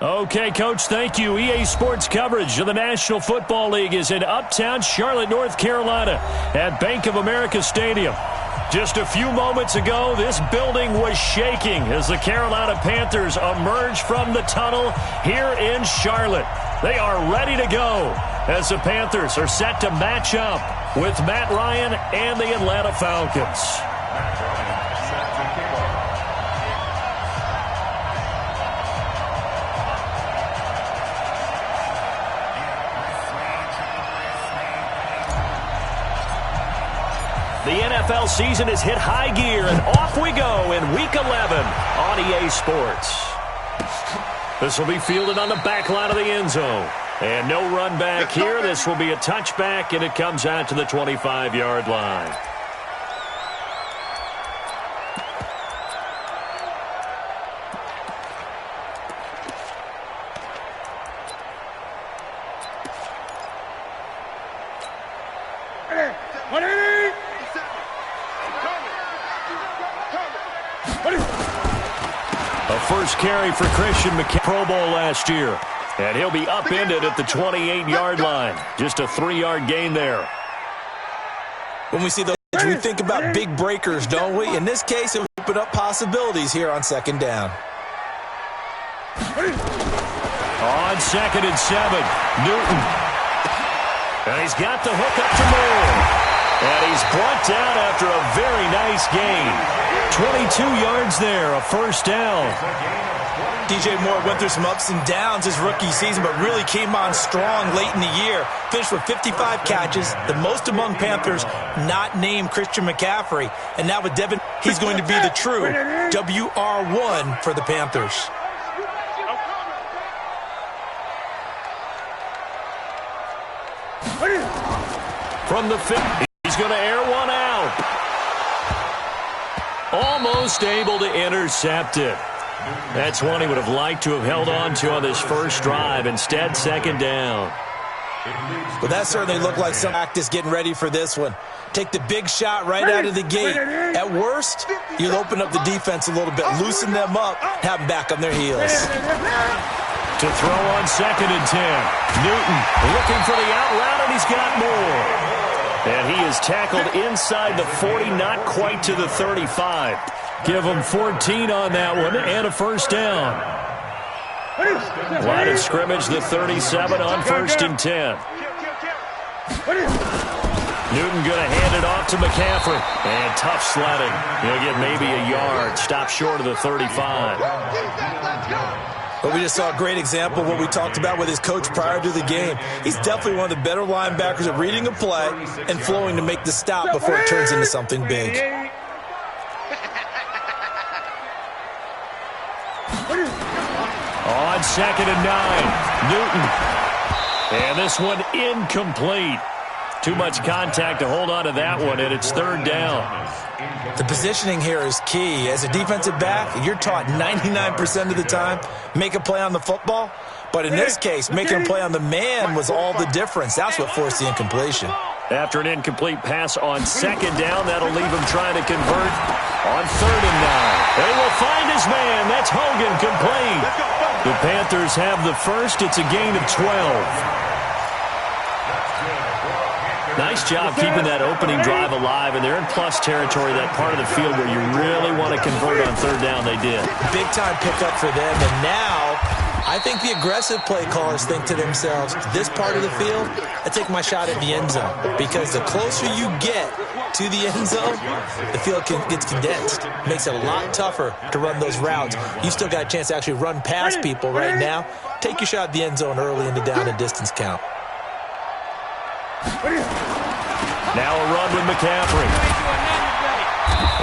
Okay, Coach, thank you. EA Sports coverage of the National Football League is in uptown Charlotte, North Carolina at Bank of America Stadium. Just a few moments ago, this building was shaking as the Carolina Panthers emerged from the tunnel here in Charlotte. They are ready to go as the Panthers are set to match up with Matt Ryan and the Atlanta Falcons. The NFL season has hit high gear, and off we go in Week 11 on EA Sports. This will be fielded on the back line of the end zone. And no run back here. This will be a touchback, and it comes out to the 25-yard line. First carry for Christian McCaffrey, Pro Bowl last year. And he'll be upended at the 28-yard line. Just a 3-yard gain there. When we see those, we think about big breakers, don't we? In this case, it would open up possibilities here on second down. On 2nd and 7, Newton. And he's got the hook up to Moore. And he's brought down after a very nice gain. 22 yards there, a first down. DJ Moore went through some ups and downs his rookie season, but really came on strong late in the year. Finished with 55 catches, the most among Panthers not named Christian McCaffrey. And now with Devin, he's going to be the true WR1 for the Panthers. From the 50, he's going to air one out. Almost able to intercept it. That's one he would have liked to have held on to on this first drive. Instead, second down. Well, that certainly looked like some practice getting ready for this one. Take the big shot right out of the gate. At worst, you'll open up the defense a little bit, loosen them up, have them back on their heels. To throw on 2nd and 10. Newton looking for the out route, and he's got more. And he is tackled inside the 40, not quite to the 35. Give him 14 on that one and a first down. Line of scrimmage, the 37 on 1st and 10. Newton going to hand it off to McCaffrey. And tough sledding. He'll get maybe a yard. Stop short of the 35. But we just saw a great example of what we talked about with his coach prior to the game. He's definitely one of the better linebackers at reading a play and flowing to make the stop before it turns into something big. On 2nd and 9, Newton. And this one incomplete. Too much contact to hold on to that one, and it's 3rd down. The positioning here is key. As a defensive back, you're taught 99% of the time, make a play on the football. But in this case, making a play on the man was all the difference. That's what forced the incompletion. After an incomplete pass on 2nd down, that'll leave him trying to convert on 3rd and 9. They will find his man. That's Hogan, complete. The Panthers have the first. It's a gain of 12. Nice job keeping that opening drive alive, and they're in plus territory, that part of the field where you really want to convert on 3rd down. They did. Big-time pickup for them, and now I think the aggressive play callers think to themselves, this part of the field, I take my shot at the end zone, because the closer you get to the end zone, the field gets condensed. Makes it a lot tougher to run those routes. You still got a chance to actually run past people right now. Take your shot at the end zone early in the down and distance count. Now a run with McCaffrey.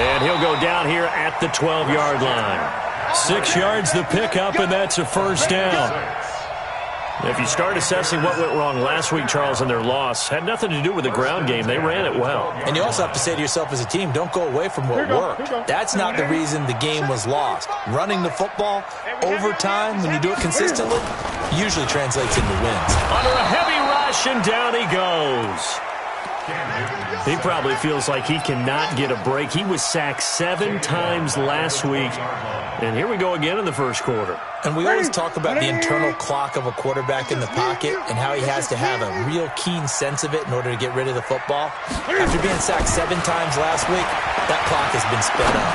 And he'll go down here at the 12-yard line. 6 yards the pickup, and that's a first down. If you start assessing what went wrong last week, Charles, in their loss, had nothing to do with the ground game. They ran it well. And you also have to say to yourself as a team, don't go away from what worked. That's not the reason the game was lost. Running the football over time, when you do it consistently, usually translates into wins. Under a heavy rush, and down he goes. He probably feels like he cannot get a break. He was sacked 7 times last week. And here we go again in the first quarter. And we always talk about the internal clock of a quarterback in the pocket and how he has to have a real keen sense of it in order to get rid of the football. After being sacked 7 times last week, that clock has been sped up.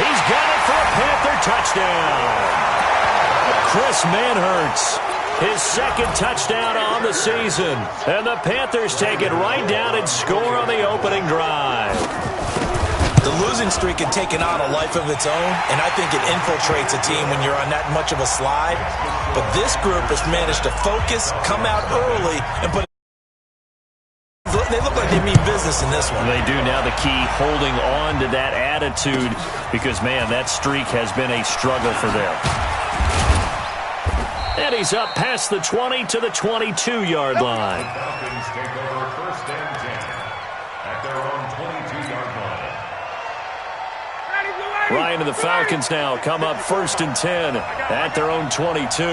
He's got it for a Panther touchdown. Chris Manhertz, his second touchdown on the season. And the Panthers take it right down and score on the opening drive. The losing streak had taken on a life of its own, and I think it infiltrates a team when you're on that much of a slide. But this group has managed to focus, come out early, and put. They look like they mean business in this one. They do. Now the key, holding on to that attitude, because, man, that streak has been a struggle for them. And he's up past the 20 to the 22-yard line. Falcons take over first and 10 at their own 22-yard line. Ryan and the Falcons now come up first and 10 at their own 22.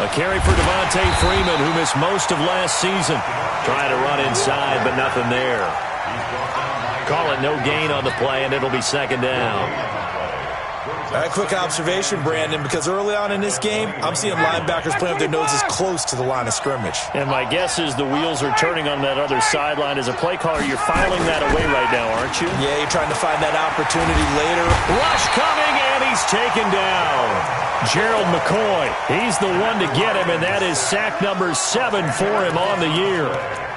A carry for Devontae Freeman, who missed most of last season. Trying to run inside, but nothing there. Call it no gain on the play, and it'll be second down. A quick observation, Brandon, because early on in this game, I'm seeing linebackers playing with their noses close to the line of scrimmage. And my guess is the wheels are turning on that other sideline. As a play caller, you're filing that away right now, aren't you? Yeah, you're trying to find that opportunity later. Rush coming, and he's taken down. Gerald McCoy, he's the one to get him, and that is sack number 7 for him on the year.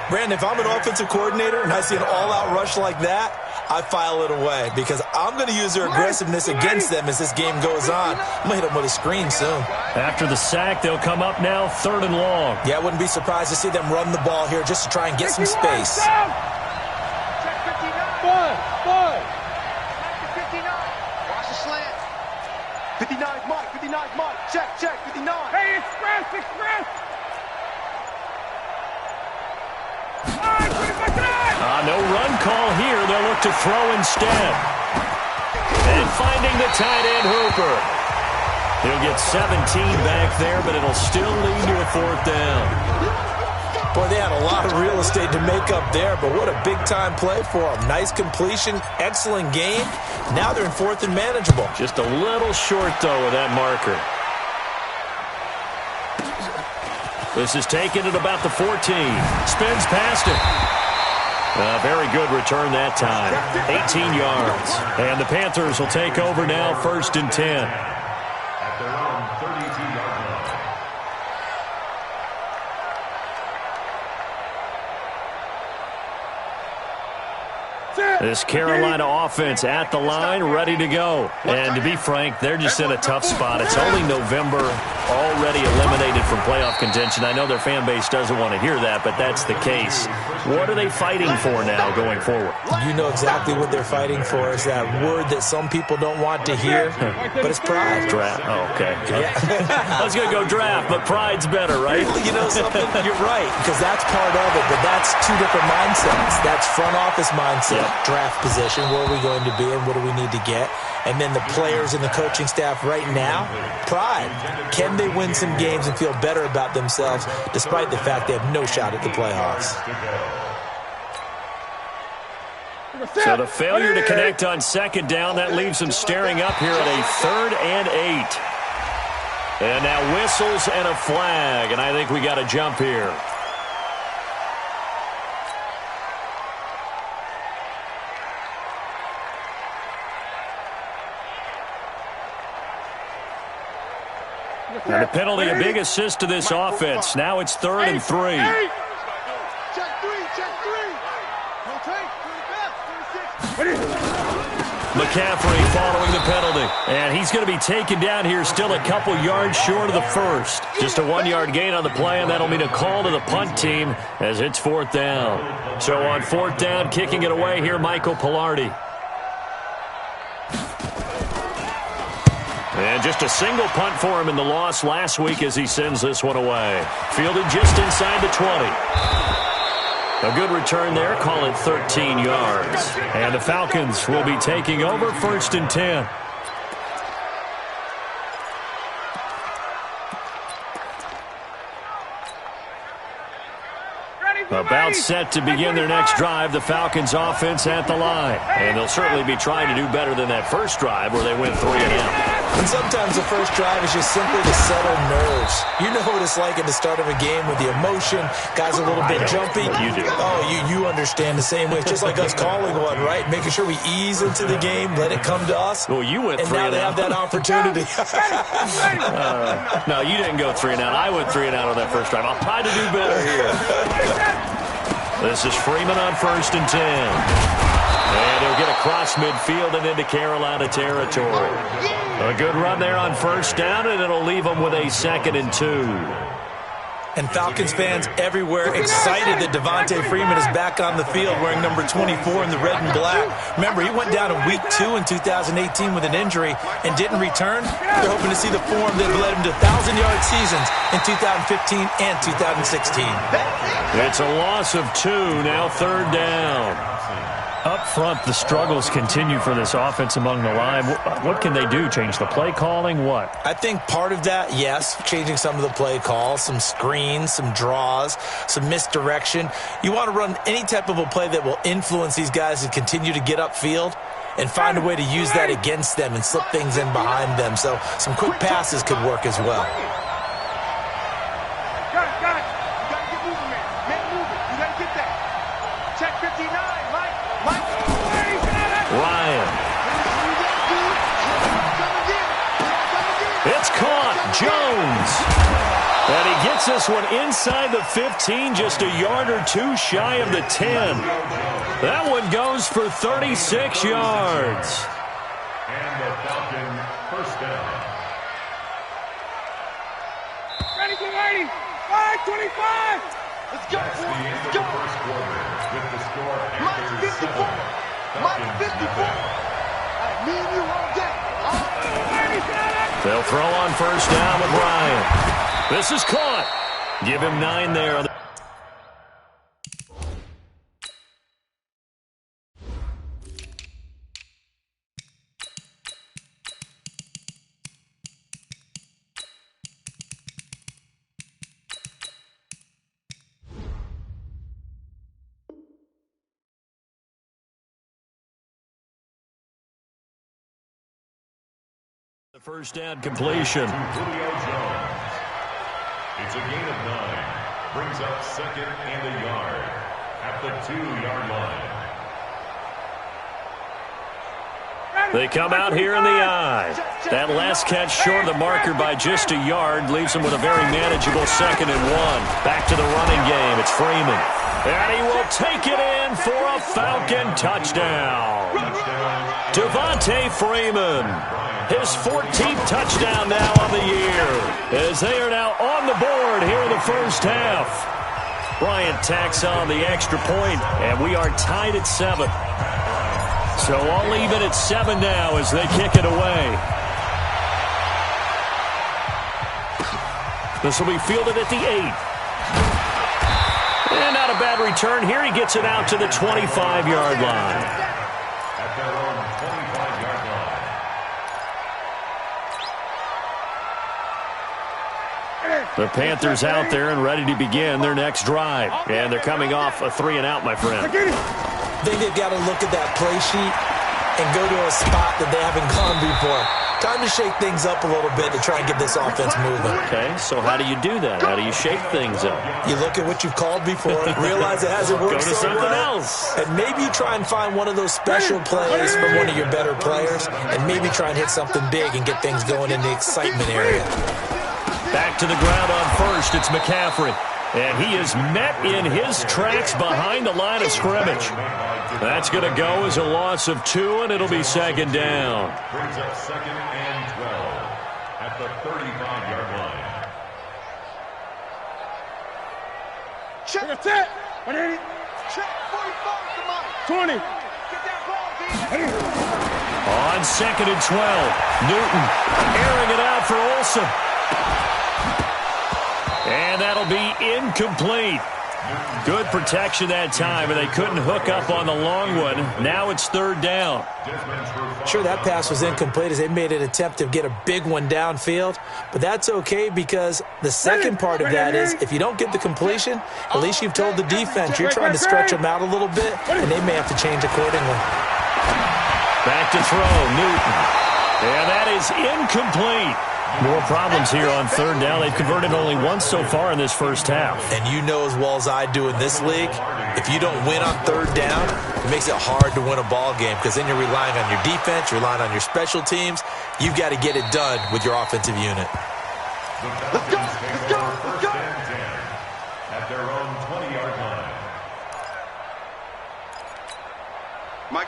Brandon, if I'm an offensive coordinator and I see an all-out rush like that, I file it away because I'm going to use their aggressiveness against them as this game goes on. I'm going to hit them with a screen soon. After the sack, they'll come up now 3rd and long. Yeah, I wouldn't be surprised to see them run the ball here just to try and get some space. Check 59. Bud. 59. Watch the slant. 59's Mike. 59's Mike. Check. 59. Hey, express. No run call here. They'll look to throw instead. And finding the tight end, Hooper. He'll get 17 back there, but it'll still lead to a 4th down. Boy, they had a lot of real estate to make up there, but what a big-time play for them. Nice completion, excellent game. Now they're in 4th and manageable. Just a little short, though, with that marker. This is taken at about the 14. Spins past it. A very good return that time. 18 yards. And the Panthers will take over now, 1st and 10. At their own 32-yard line. This Carolina offense at the line, ready to go. And to be frank, they're just in a tough spot. It's only November, already eliminated from playoff contention. I know their fan base doesn't want to hear that, but that's the case. What are they fighting for now going forward? You know exactly what they're fighting for. Is that word that some people don't want to hear, but it's pride. Draft. Oh, okay. Yeah. I was going to go draft, but pride's better, right? You know something? You're right, because that's part of it, but that's 2 different mindsets. That's front office mindset. Yep. Draft position, where are we going to be and what do we need to get? And then the players and the coaching staff right now, pride. Can they win some games and feel better about themselves despite the fact they have no shot at the playoffs? So the failure to connect on 2nd down, that leaves them staring up here at a 3rd and 8. And now whistles and a flag, and I think we got a jump here. And the penalty, a big assist to this offense. Now it's 3rd and 3. Check 3. Rotate. McCaffrey following the penalty. And he's going to be taken down here, still a couple yards short of the first. Just a 1-yard gain on the play, and that'll mean a call to the punt team as it's 4th down. So on 4th down, kicking it away here, Michael Pilardi. And just a single punt for him in the loss last week as he sends this one away. Fielded just inside the 20. A good return there. Call it 13 yards. And the Falcons will be taking over 1st and 10. About set to begin their next drive, the Falcons offense at the line. And they'll certainly be trying to do better than that first drive where they went 3 and out. And sometimes the first drive is just simply to settle nerves. You know what it's like at the start of a game with the emotion. Guys are a little bit jumpy. You do. Oh, you understand the same way. It's just like us calling one, right? Making sure we ease into the game, let it come to us. Well, you went 3 and now they have that opportunity. No, you didn't go 3 and out. I went 3 and out on that first drive. I'll try to do better here. This is Freeman on 1st and 10. And he'll get across midfield and into Carolina territory. A good run there on 1st down, and it'll leave them with a 2nd and 2. And Falcons fans everywhere excited that Devontae Freeman is back on the field wearing number 24 in the red and black. Remember, he went down in Week 2 in 2018 with an injury and didn't return. They're hoping to see the form that led him to 1,000-yard seasons in 2015 and 2016. It's a loss of 2, now 3rd down. Up front, the struggles continue for this offense among the line. What can they do? Change the play calling? What? I think part of that, yes, changing some of the play calls, some screens, some draws, some misdirection. You want to run any type of a play that will influence these guys to continue to get upfield and find a way to use that against them and slip things in behind them. So some quick passes could work as well. Got it. You got to get moving, man. Make moving. You got to get that. Check 59, Mike. Ryan. It's caught. Jones. And he gets this one inside the 15, just a yard or 2 shy of the 10. That one goes for 36 yards. And the Falcon first down. Ready, get ready. 5:25. Let's go. That's the end of the first quarter with the score Mike after 54. 7. Mike 54. Me and you all day. They'll throw on 1st down with Ryan. This is caught. Give him 9 there. The 1st down completion. Julio Jones. It's a gain of 9. Brings up 2nd and a yard at the 2-yard line. They come out here in the I. That last catch short of the marker by just a yard leaves them with a very manageable 2nd and 1. Back to the running game. It's Freeman. And he will take it in for a Falcon touchdown. Devontae Freeman. His 14th touchdown now on the year, as they are now on the board here in the first half. Bryant tacks on the extra point, and we are tied at 7. So I'll leave it at 7 now as they kick it away. This will be fielded at the 8. And not a bad return here. He gets it out to the 25-yard line. At their own 25-yard line. The Panthers out there and ready to begin their next drive. And they're coming off a 3 and out, my friend. I think they've got to look at that play sheet and go to a spot that they haven't gone before. Time to shake things up a little bit to try and get this offense moving. Okay, so how do you do that? How do you shake things up? You look at what you've called before, realize it hasn't worked Go to so something well, else. and maybe you try and find one of those special plays from one of your better players, and maybe try and hit something big and get things going in the excitement area. Back to the ground on 1st, it's McCaffrey. And he is met in his tracks behind the line of scrimmage. That's going to go as a loss of 2, and it'll be 2nd down. Brings up 2nd and 12 at the 35-yard line. Check. That's it. Check 45 to Mike. 20. Get that ball, D. On 2nd and 12, Newton airing it out for Olsen. And that'll be incomplete. Good protection that time, and they couldn't hook up on the long one. Now it's third down. Sure, that pass was incomplete as they made an attempt to get a big one downfield, but that's okay because the second part of that is if you don't get the completion, at least you've told the defense you're trying to stretch them out a little bit, and they may have to change accordingly. Back to throw, Newton. And that is incomplete. More problems here on third down. They've converted only once so far in this first half. And you know as well as I do in this league, if you don't win on third down, it makes it hard to win a ball game because then you're relying on your defense, you're relying on your special teams. You've got to get it done with your offensive unit. Let's go, let's go, let's go. At their own 20-yard line.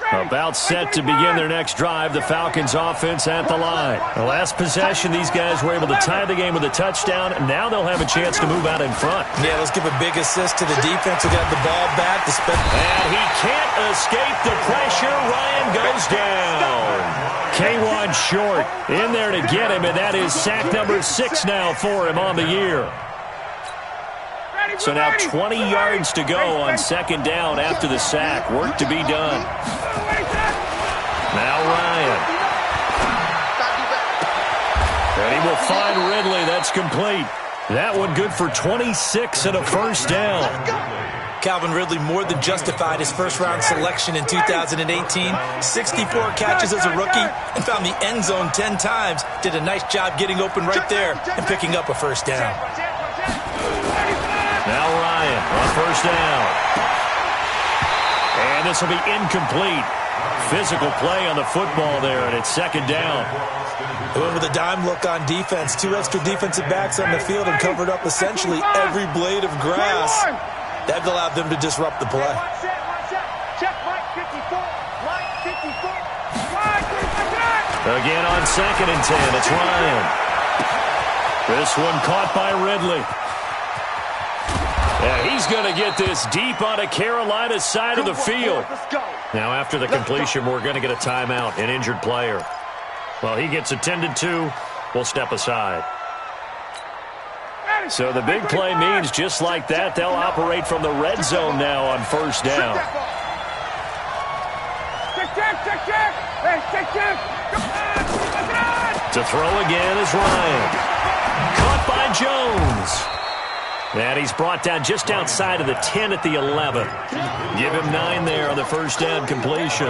About set to begin their next drive, the Falcons offense at the line. The last possession, these guys were able to tie the game with a touchdown. Now they'll have a chance to move out in front. Yeah, let's give a big assist to the defense who got the ball back. And he can't escape the pressure. Ryan goes down. K1 short in there to get him, and that is sack number 6 now for him on the year. So now 20 yards to go on second down after the sack. Work to be done. Now Ryan. And he will find Ridley. That's complete. That one good for 26 and a first down. Calvin Ridley more than justified his first-round selection in 2018. 64 catches as a rookie and found the end zone 10 times. Did a nice job getting open right there and picking up a first down. Now Ryan on first down. And this will be incomplete. Physical play on the football there, and it's second down. They went with a dime look on defense. 2 extra defensive backs on the field and covered up essentially every blade of grass. That allowed them to disrupt the play. Again on second and 10, it's Ryan. This one caught by Ridley. Yeah, he's going to get this deep onto Carolina's side of the field. Now, after the completion, we're going to get a timeout, an injured player. Well, he gets attended to. We'll step aside. So the big play means just like that, they'll operate from the red zone now on first down. To throw again is Ryan. Caught by Jones. And he's brought down just outside of the 10 at the 11. Give him 9 there on the first down completion.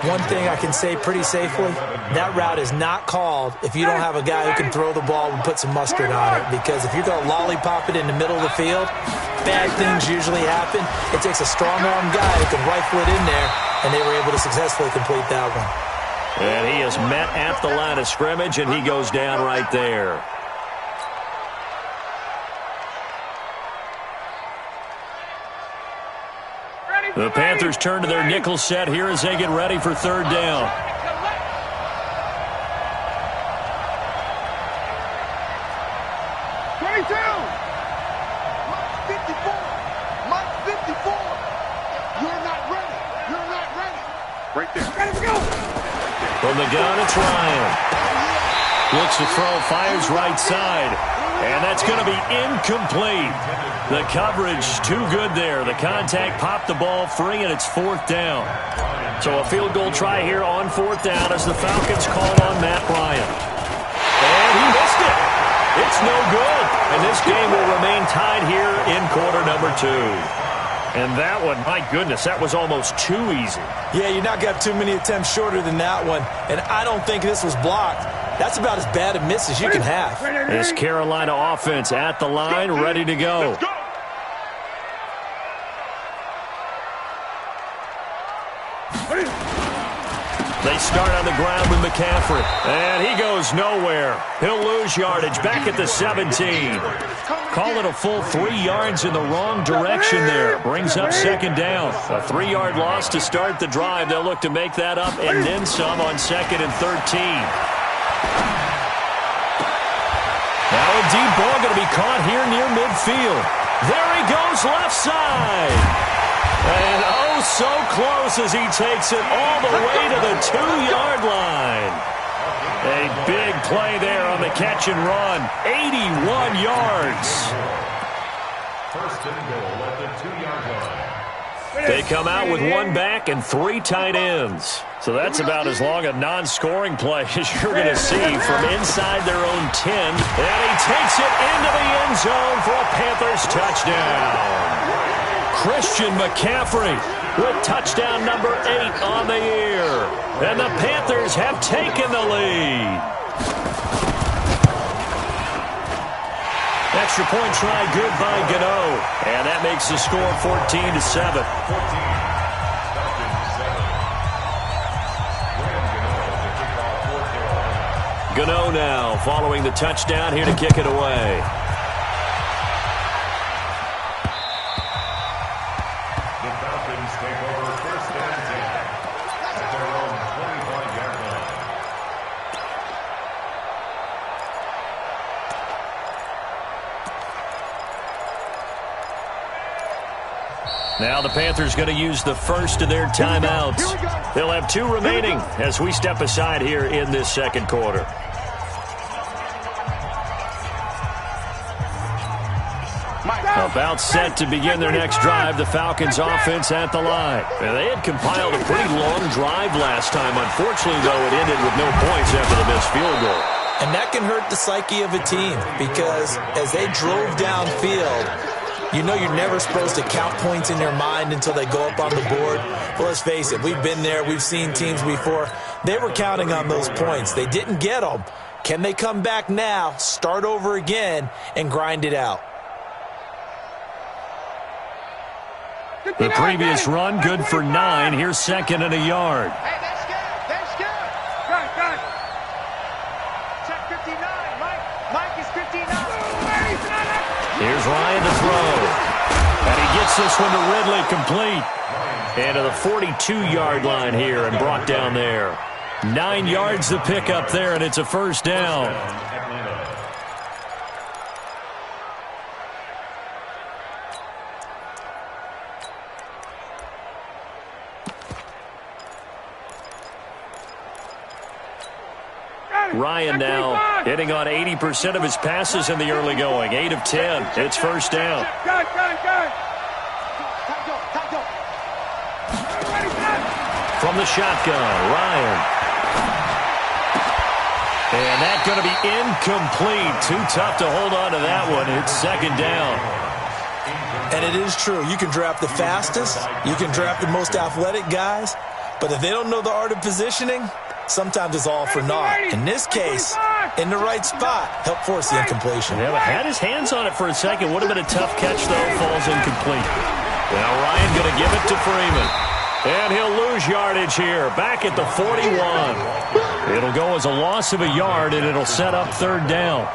One thing I can say pretty safely, that route is not called if you don't have a guy who can throw the ball and put some mustard on it. Because if you're going to lollipop it in the middle of the field, bad things usually happen. It takes a strong-arm guy who can rifle it in there, and they were able to successfully complete that one. And he is met at the line of scrimmage, and he goes down right there. The Panthers turn to their nickel set here as they get ready for third down. Right there. Go. From the gun, it's Ryan. Looks to throw, fires right side. And that's going to be incomplete. The coverage too good there. The contact popped the ball free, and it's fourth down. So a field goal try here on fourth down as the Falcons call on Matt Ryan. And he missed it. It's no good. And this game will remain tied here in quarter number 2. And that one, my goodness, that was almost too easy. Yeah, you not got too many attempts shorter than that one. And I don't think this was blocked. That's about as bad a miss as you can have. This Carolina offense at the line, ready to go. They start on the ground with McCaffrey. And he goes nowhere. He'll lose yardage back at the 17. Call it a full 3 yards in the wrong direction there. Brings up second down. A 3-yard loss to start the drive. They'll look to make that up and then some on second and 13. Now a deep ball going to be caught here near midfield. There he goes left side. And oh, so close as he takes it all the way to the 2-yard line. A big play there on the catch and run. 81 yards. First and goal at the 2-yard line. They come out with one back and 3 tight ends. So that's about as long a non-scoring play as you're going to see from inside their own 10. And he takes it into the end zone for a Panthers touchdown. Christian McCaffrey with touchdown number 8 on the year. And the Panthers have taken the lead. Extra point try good by Gano. And that makes the score 14-7. Gano now following the touchdown here to kick it away. The Falcons take over first and 10 at their own 25-yard line. Now the Panthers going to use the first of their timeouts. They'll have 2 remaining as we step aside here in this second quarter. About set to begin their next drive, the Falcons offense at the line. And they had compiled a pretty long drive last time. Unfortunately, though, it ended with no points after the missed field goal. And that can hurt the psyche of a team because as they drove downfield, you know you're never supposed to count points in your mind until they go up on the board. Well, let's face it, we've been there. We've seen teams before. They were counting on those points. They didn't get them. Can they come back now, start over again, and grind it out? The previous run, good for 9. Here's second and a yard. Hey, that's good. That's good. Good. Check 59. Mike is 59. Here's Ryan to throw. And he gets this one to Ridley complete. And to the 42-yard line here and brought down there. 9 yards to pick up there, and it's a first down. Ryan now hitting on 80% of his passes in the early going. 8 of 10. It's first down. From the shotgun, Ryan. And that's going to be incomplete. Too tough to hold on to that one. It's second down. And it is true. You can draft the fastest. You can draft the most athletic guys. But if they don't know the art of positioning, sometimes it's all for naught. In this case, in the right spot, help force the incompletion. Yeah, but had his hands on it for a second. Would have been a tough catch, though. Falls incomplete. Now Ryan going to give it to Freeman. And he'll lose yardage here. Back at the 41. It'll go as a loss of a yard, and it'll set up third down.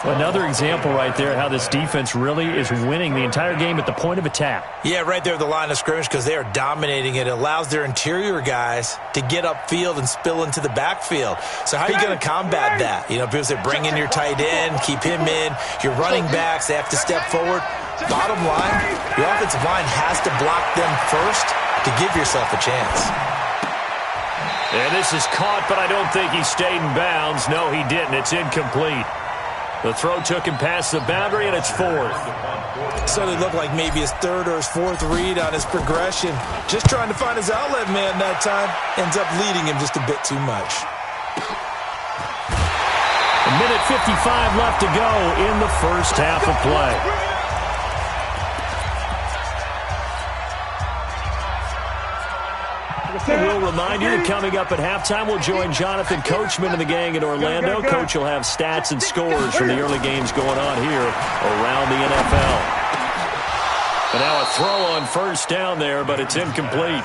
Another example right there how this defense really is winning the entire game at the point of attack. Yeah, right there at the line of scrimmage because they are dominating it. It allows their interior guys to get upfield and spill into the backfield. So how are you going to combat that? You know, people say bring in your tight end, keep him in. Your running backs, they have to step forward. Bottom line, your offensive line has to block them first to give yourself a chance. And this is caught, but I don't think he stayed in bounds. No, he didn't. It's incomplete. The throw took him past the boundary, and it's fourth. So it looked like maybe his third or his fourth read on his progression. Just trying to find his outlet man that time. Ends up leading him just a bit too much. A minute 55 left to go in the first half of play. We'll remind you that coming up at halftime, we'll join Jonathan Coachman and the gang in Orlando. Coach will have stats and scores from the early games going on here around the NFL. But now a throw on first down there, but it's incomplete.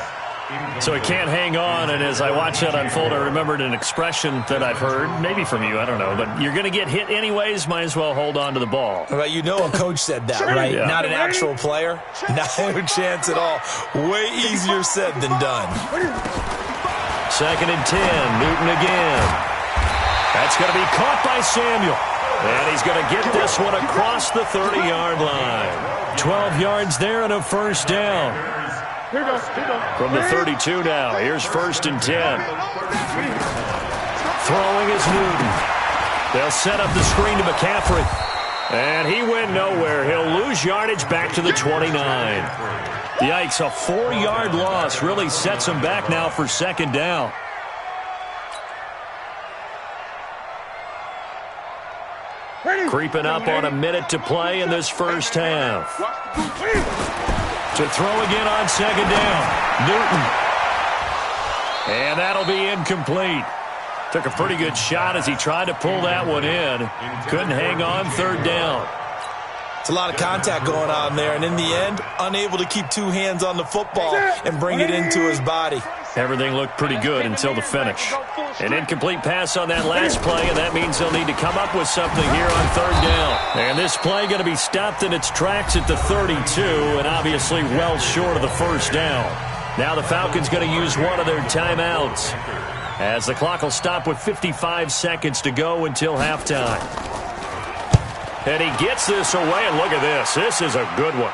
So it can't hang on, and as I watch that unfold, I remembered an expression that I've heard, maybe from you, I don't know, but you're going to get hit anyways, might as well hold on to the ball. Right, you know a coach said that, right? Yeah. Not an actual player. Not a chance at all. Way easier said than done. Second and 10, Newton again. That's going to be caught by Samuel. And he's going to get this one across the 30-yard line. 12 yards there and a first down. From the 32 now. Here's first and 10. Throwing is Newton. They'll set up the screen to McCaffrey. And he went nowhere. He'll lose lose yardage back to the 29. Yikes, a 4-yard loss really sets them back now for second down. Creeping up on a minute to play in this first half. To throw again on second down. Newton. And that'll be incomplete. Took a pretty good shot as he tried to pull that one in. Couldn't hang on third down. It's a lot of contact going on there, and in the end, unable to keep two hands on the football and bring it into his body. Everything looked pretty good until the finish. An incomplete pass on that last play, and that means they'll need to come up with something here on third down. And this play going to be stopped in its tracks at the 32, and obviously well short of the first down. Now the Falcons going to use one of their timeouts, as the clock will stop with 55 seconds to go until halftime. And he gets this away, and look at this. This is a good one.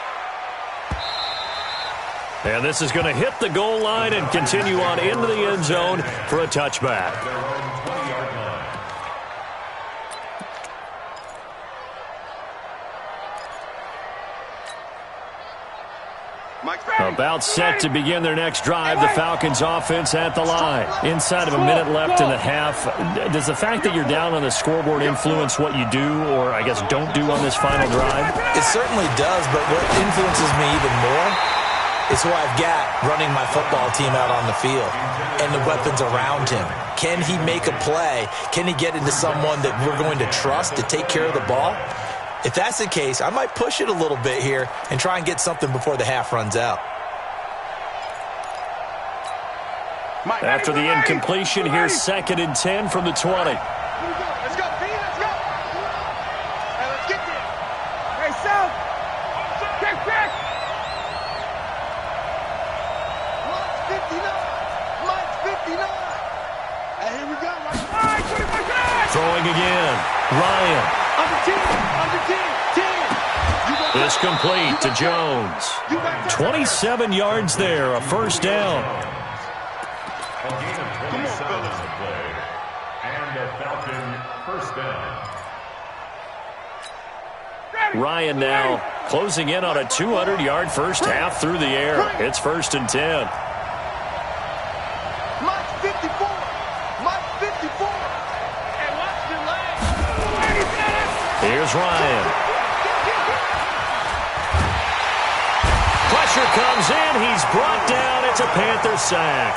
And this is going to hit the goal line and continue on into the end zone for a touchback. About set to begin their next drive, the Falcons offense at the line. Inside of a minute left in the half. Does the fact that you're down on the scoreboard influence what you do, or I guess don't do on this final drive? It certainly does, but what influences me even more is who I've got running my football team out on the field and the weapons around him. Can he make a play? Can he get into someone that we're going to trust to take care of the ball? If that's the case, I might push it a little bit here and try and get something before the half runs out. After the incompletion, here's 2nd and 10 from the 20. Let's go, B, let's go. Hey, let's get there. Hey, South. Check. Mike's 59. Hey, here we go. All right, 25. Throwing again. Ryan. Under 10. This complete to Jones. 27 yards there, a first down. A gain of 27 on the play. And a Falcon first down. Ryan now closing in on a 200-yard first half through the air. It's 1st and 10. Mike's 54. And watch the leg. Here's Ryan. Pressure comes in. He's brought down. It's a Panther sack.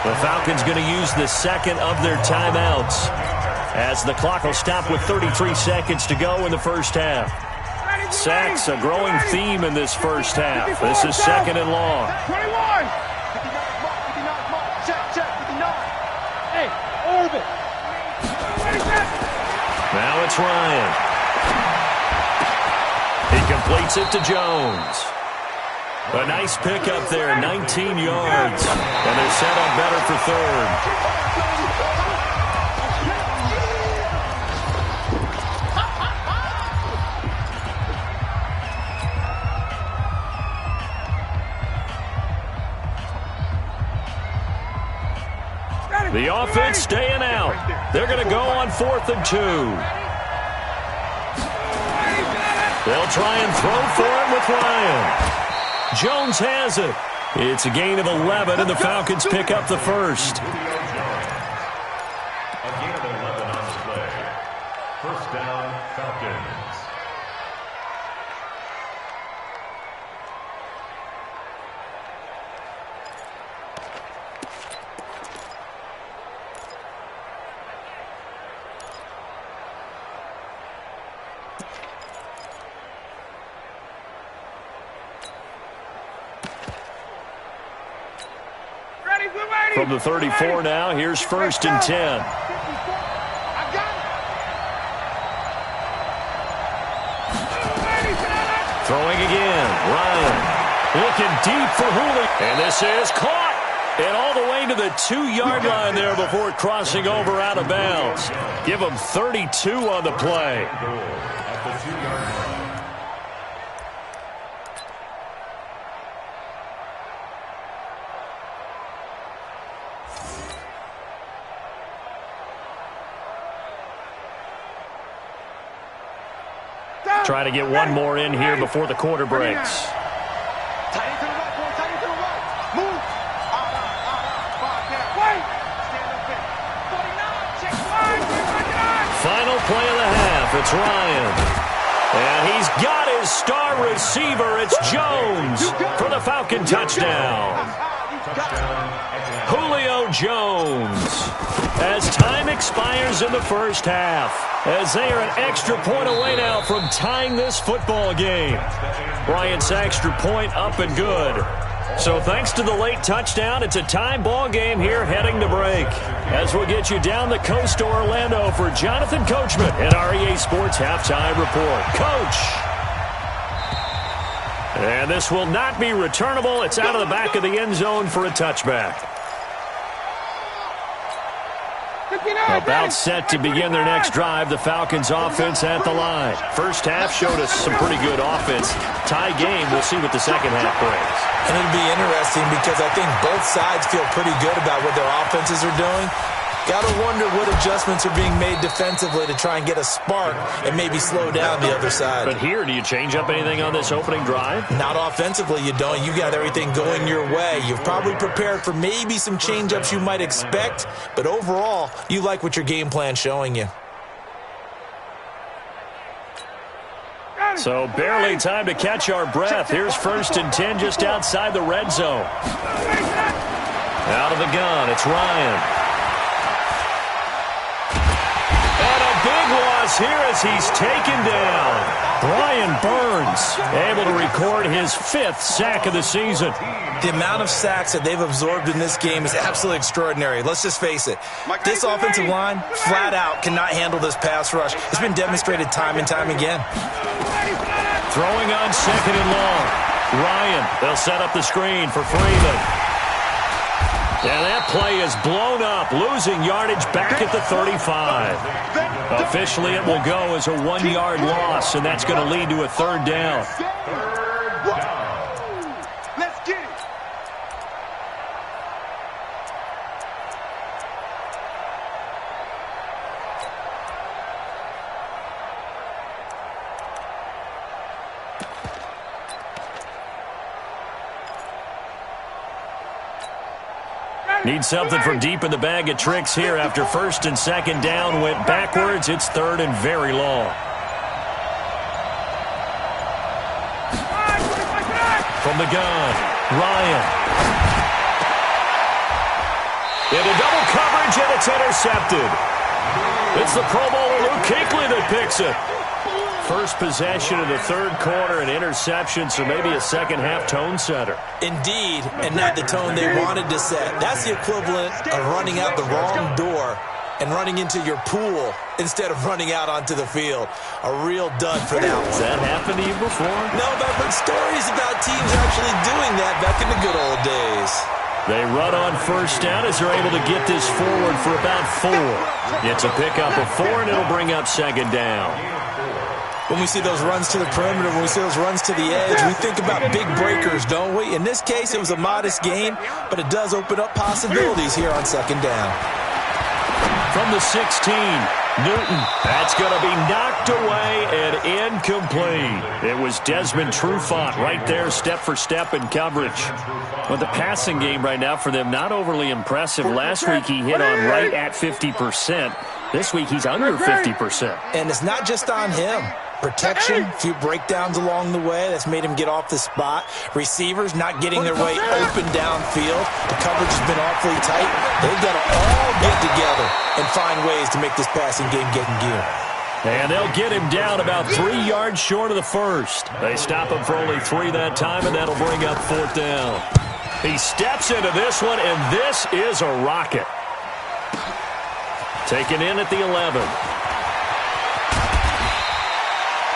The Falcons going to use the second of their timeouts, as the clock will stop with 33 seconds to go in the first half. Sacks, a growing theme in this first half. This is 2nd and long. 21. 59. Check. 59. Hey, orbit. Now it's Ryan. He completes it to Jones. A nice pickup there, 19 yards. And they're set up better for third. The offense staying out. They're going to go on 4th and 2. They'll try and throw for it with Ryan. Jones has it. It's a gain of 11, and the Falcons pick up the first. A gain of 11 on the play. First down, Falcons. From the 34 now, here's 1st and 10. Throwing again, Ryan. Looking deep for Hooley. And this is caught. And all the way to the 2-yard line there before crossing over out of bounds. Give them 32 on the play. At the 2-yard line. Try to get one more in here before the quarter breaks. Tight into the right, boy. Tight into the right. Move. Wait. Stand up there. 49. Check. Final play of the half. It's Ryan. And he's got his star receiver. It's Jones for the Falcon touchdown. Julio Jones. As time expires in the first half, as they are an extra point away now from tying this football game. Bryant's extra point up and good. So thanks to the late touchdown, it's a tie ball game here heading to break. As we'll get you down the coast to Orlando for Jonathan Coachman at our EA Sports Halftime Report. Coach! And this will not be returnable. It's out of the back of the end zone for a touchback. About set to begin their next drive, the Falcons offense at the line. First half showed us some pretty good offense. Tie game, we'll see what the second half brings. And it'll be interesting because I think both sides feel pretty good about what their offenses are doing. Got to wonder what adjustments are being made defensively to try and get a spark and maybe slow down the other side. But here, do you change up anything on this opening drive? Not offensively, you don't. You got everything going your way. You've probably prepared for maybe some change-ups you might expect, but overall, you like what your game plan's showing you. So barely time to catch our breath. Here's 1st and 10 just outside the red zone. Out of the gun, it's Ryan. Big loss here as he's taken down. Brian Burns able to record his 5th sack of the season. The amount of sacks that they've absorbed in this game is absolutely extraordinary. Let's just face it. This offensive line, flat out, cannot handle this pass rush. It's been demonstrated time and time again. Throwing on 2nd and long. Ryan, they'll set up the screen for Freeman. And that play is blown up, losing yardage back at the 35. Officially, it will go as a 1-yard loss, and that's going to lead to a 3rd down. Let's get it. Need something from deep in the bag of tricks here after 1st and 2nd down went backwards. It's 3rd and very long. From the gun, Ryan. Into double coverage, and it's intercepted. It's the Pro Bowler Luke Kuechly that picks it. First possession of the 3rd quarter, an interception, so maybe a second-half tone setter. Indeed, and not the tone they wanted to set. That's the equivalent of running out the wrong door and running into your pool instead of running out onto the field. A real dud for that one. Has that happened to you before? No, but I've heard stories about teams actually doing that back in the good old days. They run on 1st down as they're able to get this forward for about 4. It's a pickup of 4, and it'll bring up 2nd down. When we see those runs to the perimeter, when we see those runs to the edge, we think about big breakers, don't we? In this case, it was a modest gain, but it does open up possibilities here on 2nd down. From the 16, Newton. That's going to be knocked away and incomplete. It was Desmond Trufant right there, step for step in coverage. But the passing game right now for them, not overly impressive. Last week he hit on right at 50%. This week he's under 50%. And it's not just on him. Protection, a few breakdowns along the way. That's made him get off the spot. Receivers not getting their way open downfield. The coverage has been awfully tight. They've got to all get together and find ways to make this passing game get in gear. And they'll get him down about 3 yards short of the 1st. They stop him for only 3 that time, and that'll bring up 4th down. He steps into this one, and this is a rocket. Taken in at the 11.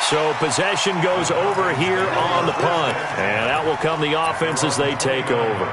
So possession goes over here on the punt. And out will come the offense as they take over.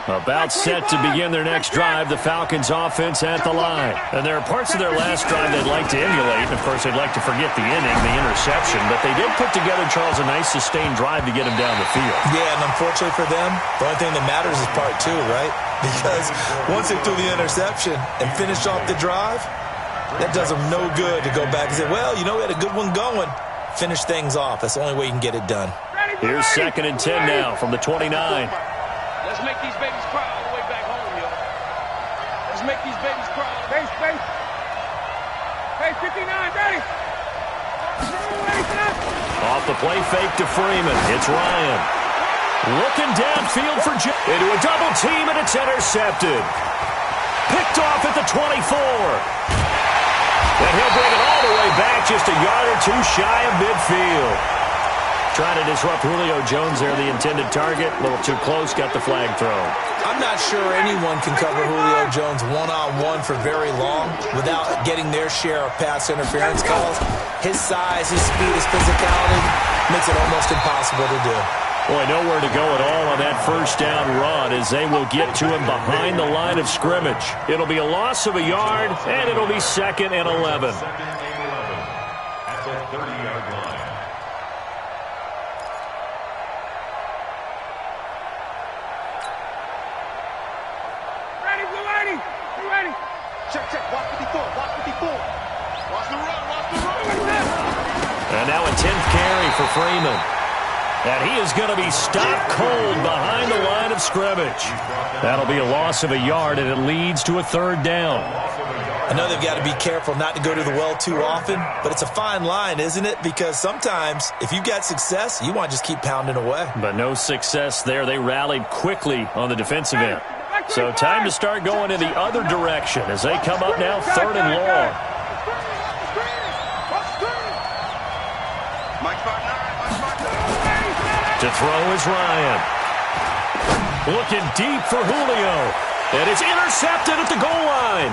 About set to begin their next drive, the Falcons offense at the line. And there are parts of their last drive they'd like to emulate. And of course, they'd like to forget the inning, the interception. But they did put together, Charles, a nice sustained drive to get him down the field. Yeah, and unfortunately for them, the only thing that matters is part two, right? Because once they threw the interception and finished off the drive, that does them no good to go back and say, well, you know, we had a good one going. Finish things off. That's the only way you can get it done. Here's 2nd and 10 now from the 29. Let's make these babies cry all the way back home, yo. Let's make these babies cry. Base. Hey, 59, ready. Off the play fake to Freeman. It's Ryan. Looking downfield for into a double team, and it's intercepted. Picked off at the 24. And he'll bring it all the way back, just a yard or two shy of midfield. Trying to disrupt Julio Jones there, the intended target. A little too close, got the flag thrown. I'm not sure anyone can cover Julio Jones one-on-one for very long without getting their share of pass interference calls. His size, his speed, his physicality makes it almost impossible to do. Boy, nowhere to go at all on that first down run as they will get to him behind the line of scrimmage. It'll be a loss of a yard, and it'll be 2nd and 11. At the 30-yard line. Ready. Check. Watch 54. Watch the run. And now a 10th carry for Freeman. And he is going to be stopped cold behind the line of scrimmage. That'll be a loss of a yard, and it leads to a 3rd down. I know they've got to be careful not to go to the well too often, but it's a fine line, isn't it? Because sometimes, if you got success, you want to just keep pounding away. But no success there. They rallied quickly on the defensive end. So time to start going in the other direction as they come up now 3rd and long. To throw is Ryan. Looking deep for Julio. And it's intercepted at the goal line.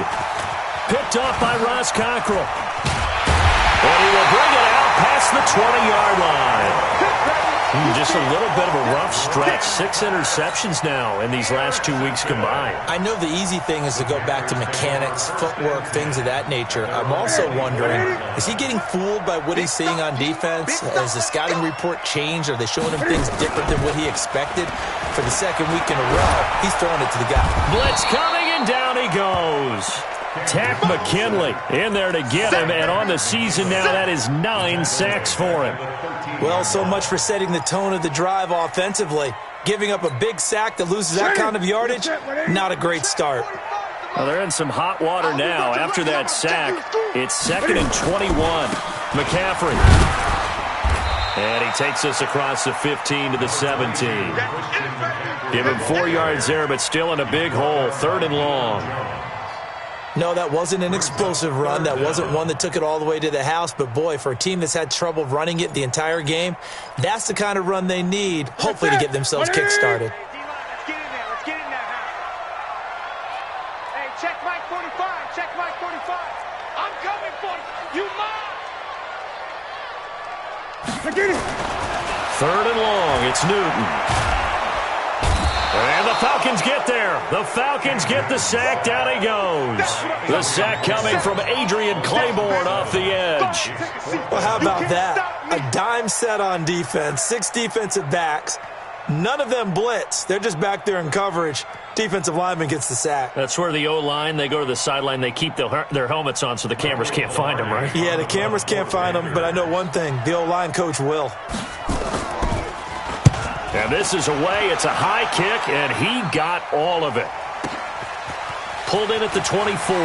Picked off by Ross Cockrell. And he will bring it out past the 20-yard line. Just a little bit of a rough stretch. 6 interceptions now in these last 2 weeks combined. I know the easy thing is to go back to mechanics, footwork, things of that nature. I'm also wondering, is he getting fooled by what he's seeing on defense? Has the scouting report changed? Are they showing him things different than what he expected? For the 2nd week in a row, he's throwing it to the guy. Blitz coming, and down he goes. Tack McKinley in there to get him, and on the season now, that is 9 sacks for him. Well, so much for setting the tone of the drive offensively. Giving up a big sack that loses that kind of yardage, not a great start. Well, they're in some hot water now. After that sack, it's 2nd and 21. McCaffrey. And he takes us across the 15 to the 17. Give him 4 yards there, but still in a big hole. 3rd and long. No, that wasn't an explosive run. That wasn't one that took it all the way to the house. But, boy, for a team that's had trouble running it the entire game, that's the kind of run they need, hopefully, to get themselves kick-started. Let's get in there. Hey, check Mike 45. I'm coming for you. You mine. Get it. 3rd and long. It's Newton. And the Falcons get there. The Falcons get the sack. Down he goes. The sack coming from Adrian Claiborne off the edge. Well, how about that? A dime set on defense. 6 defensive backs. None of them blitz. They're just back there in coverage. Defensive lineman gets the sack. That's where the O-line, they go to the sideline, they keep their helmets on so the cameras can't find them, right? Yeah, the cameras can't find them, but I know one thing. The O-line coach will. And this is away. It's a high kick, and he got all of it. Pulled in at the 24.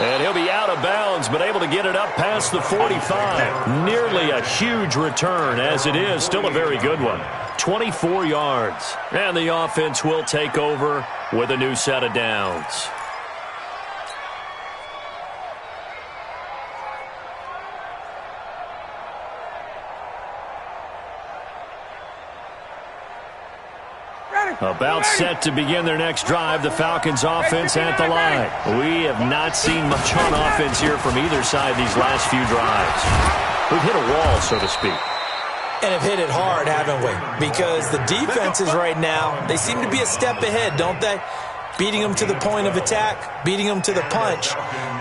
And he'll be out of bounds, but able to get it up past the 45. Nearly a huge return, as it is. Still a very good one. 24 yards. And the offense will take over with a new set of downs. About set to begin their next drive, the Falcons offense at the line. We have not seen much on offense here from either side these last few drives. We've hit a wall, so to speak. And have hit it hard, haven't we? Because the defenses right now, they seem to be a step ahead, don't they? Beating them to the point of attack, beating them to the punch.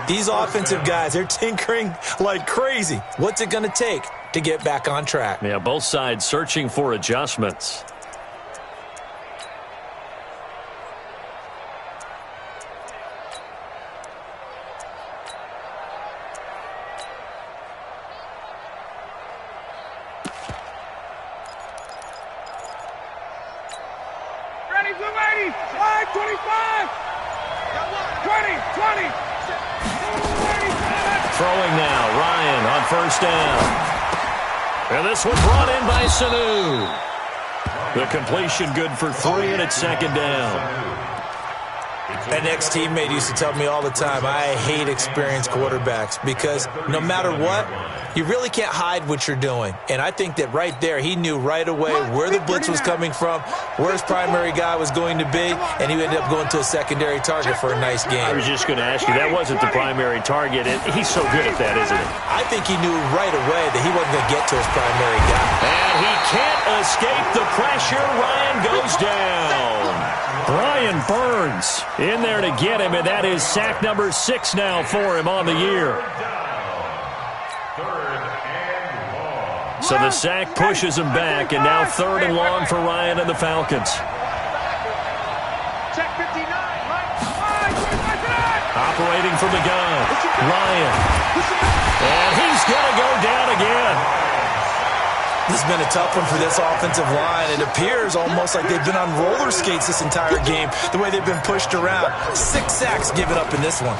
These offensive guys, they're tinkering like crazy. What's it going to take to get back on track? Yeah, both sides searching for adjustments. Throwing now, Ryan on first down. And this one brought in by Sanu. The completion good for 3, and it's second down. An ex-teammate used to tell me all the time, I hate experienced quarterbacks because no matter what, you really can't hide what you're doing. And I think that right there, he knew right away where the blitz was coming from, where his primary guy was going to be, and he ended up going to a secondary target for a nice game. I was just going to ask you, that wasn't the primary target. He's so good at that, isn't he? I think he knew right away that he wasn't going to get to his primary guy. And he can't escape the pressure. Ryan goes down. Brian Burns in there to get him, and that is sack number 6 now for him on the year. So the sack pushes him back, and now 3rd and long for Ryan and the Falcons. Operating from the gun, Ryan. And he's going to go down again. This has been a tough one for this offensive line. It appears almost like they've been on roller skates this entire game, the way they've been pushed around. 6 sacks given up in this one.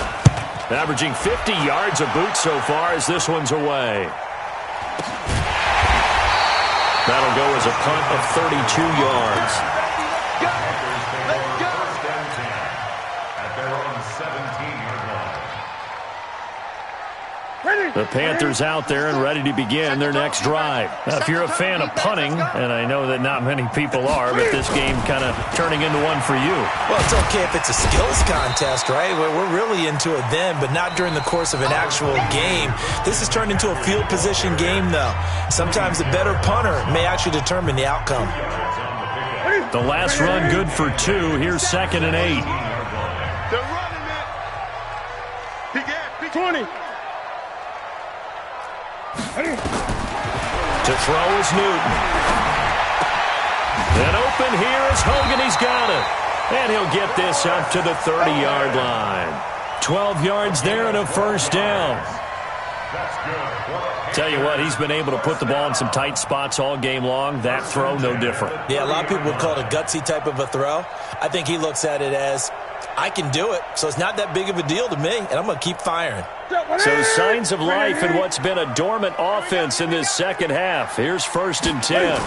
Averaging 50 yards a boot so far as this one's away. That'll go as a punt of 32 yards. The Panthers out there and ready to begin their next drive. Now, if you're a fan of punting, and I know that not many people are, but this game kind of turning into one for you. Well, it's okay if it's a skills contest, right? We're really into it then, but not during the course of an actual game. This has turned into a field position game, though. Sometimes the better punter may actually determine the outcome. The last run good for 2. Here's 2nd and 8. They're running it. He got 20. To throw is Newton. And open here is Hogan. He's got it. And he'll get this up to the 30-yard line. 12 yards there and a first down. Tell you what, he's been able to put the ball in some tight spots all game long. That throw, no different. Yeah, a lot of people would call it a gutsy type of a throw. I think he looks at it as, I can do it, so it's not that big of a deal to me, and I'm going to keep firing. So signs of life in what's been a dormant offense in this second half. Here's 1st and 10.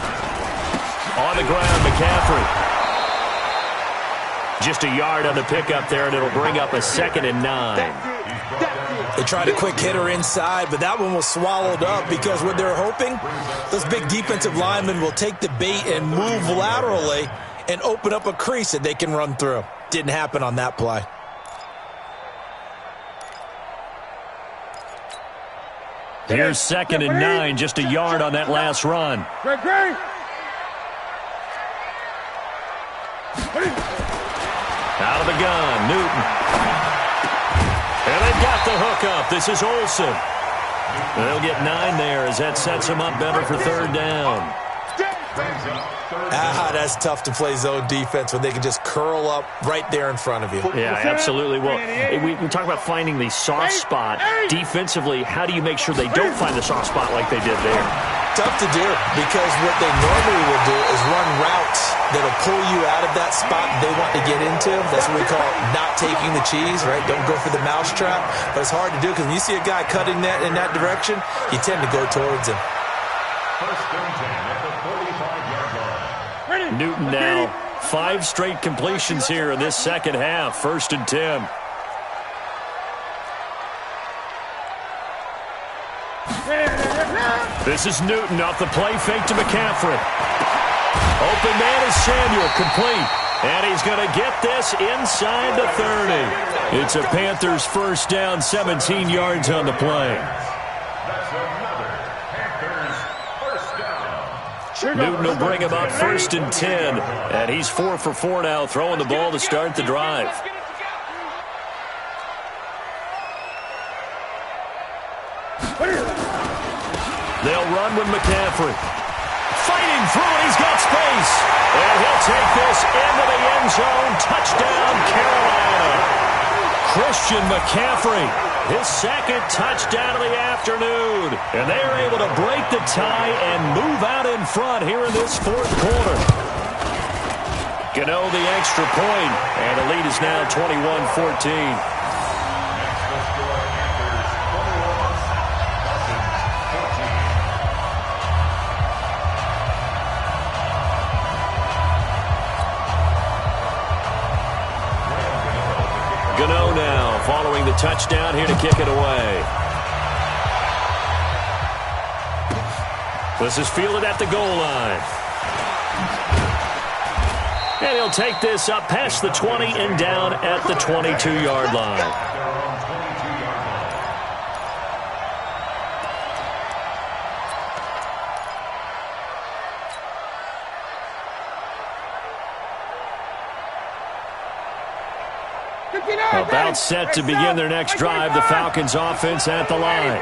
On the ground, McCaffrey. Just a yard on the pickup there, and it'll bring up a 2nd and 9. They tried a quick hitter inside, but that one was swallowed up because what they're hoping, those big defensive linemen will take the bait and move laterally and open up a crease that they can run through. Didn't happen on that play. Here's 2nd and 9, just a yard on that last run. Out of the gun, Newton. And they've got the hook up. This is Olsen. They'll get 9 there as that sets them up better for 3rd down. That's tough to play zone defense when they can just curl up right there in front of you. Yeah, absolutely. Well, we talk about finding the soft spot. Defensively, how do you make sure they don't find the soft spot like they did there? Tough to do because what they normally will do is run routes that'll pull you out of that spot they want to get into. That's what we call not taking the cheese, right? Don't go for the mousetrap. But it's hard to do because when you see a guy cutting that in that direction, you tend to go towards him. Newton now 5 straight completions here in this second half. 1st and 10. This is Newton off the play fake to McCaffrey. Open man is Samuel, complete. And he's going to get this inside the 30. It's a Panthers first down, 17 yards on the play. That's another Panthers first down. Newton will bring him up 1st and 10. And he's 4 for 4 now, throwing the ball to start the drive. They'll run with McCaffrey. Fighting through it, he's got space. And he'll take this into the end zone. Touchdown, Carolina. Christian McCaffrey, his 2nd touchdown of the afternoon. And they are able to break the tie and move out in front here in this 4th quarter. Gano the extra point, and the lead is now 21-14. Gano now following the touchdown here to kick it away. This is fielded at the goal line. And he'll take this up past the 20 and down at the 22-yard line. About set to begin their next drive, the Falcons offense at the line.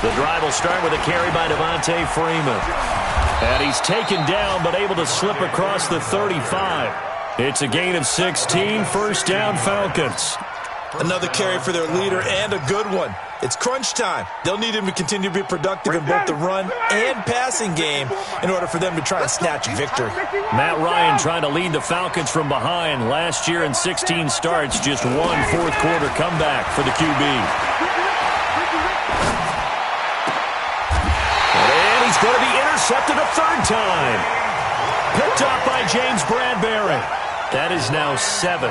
The drive will start with a carry by Devontae Freeman. And he's taken down but able to slip across the 35. It's a gain of 16, 1st down Falcons. Another carry for their leader and a good one. It's crunch time. They'll need him to continue to be productive in both the run and passing game in order for them to try and snatch a victory. Matt Ryan trying to lead the Falcons from behind. Last year in 16 starts, just one 4th quarter comeback for the QB. And he's going to be intercepted a 3rd time. Picked up by James Bradbury. That is now 7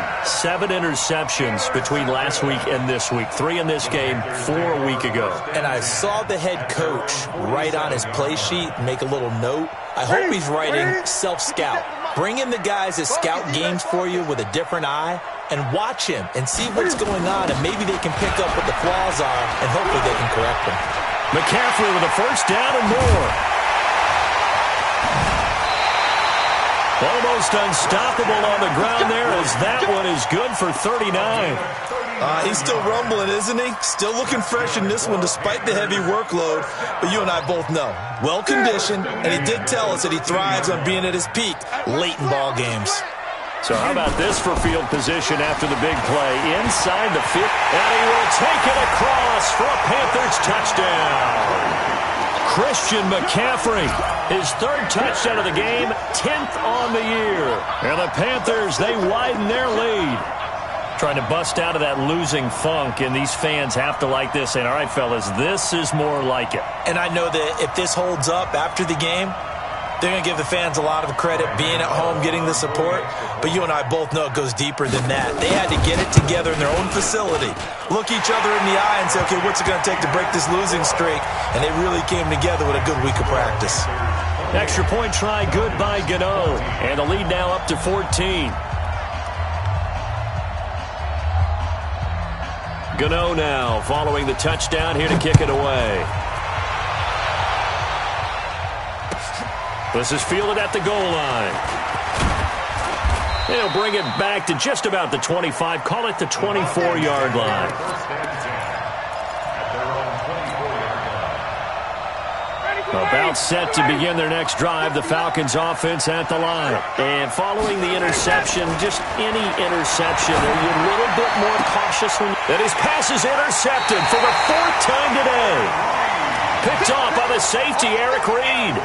interceptions between last week and this week. 3 in this game, 4 a week ago. And I saw the head coach write on his play sheet, make a little note. I hope he's writing self-scout. Bring in the guys that scout games for you with a different eye and watch him and see what's going on, and maybe they can pick up what the flaws are, and hopefully they can correct them. McCaffrey with a 1st down and more. Almost unstoppable on the ground there as that one is good for 39. He's still rumbling, isn't he? Still looking fresh in this one despite the heavy workload. But you and I both know, well-conditioned, and he did tell us that he thrives on being at his peak late in ball games. So how about this for field position after the big play? Inside the 50, and he will take it across for a Panthers touchdown. Christian McCaffrey, his 3rd touchdown of the game, 10th on the year. And the Panthers, they widen their lead. Trying to bust out of that losing funk, and these fans have to like this, saying, all right, fellas, this is more like it. And I know that if this holds up after the game, they're going to give the fans a lot of credit being at home, getting the support. But you and I both know it goes deeper than that. They had to get it together in their own facility, look each other in the eye and say, okay, what's it going to take to break this losing streak? And they really came together with a good week of practice. Extra point try good by Gano. And the lead now up to 14. Gano now following the touchdown here to kick it away. This is fielded at the goal line. They'll bring it back to just about the 25. Call it the 24-yard line. About set to begin their next drive, the Falcons offense at the line. And following the interception, just any interception, are you a little bit more cautious when that his pass is intercepted for the 4th time today. Picked off by the safety, Eric Reed.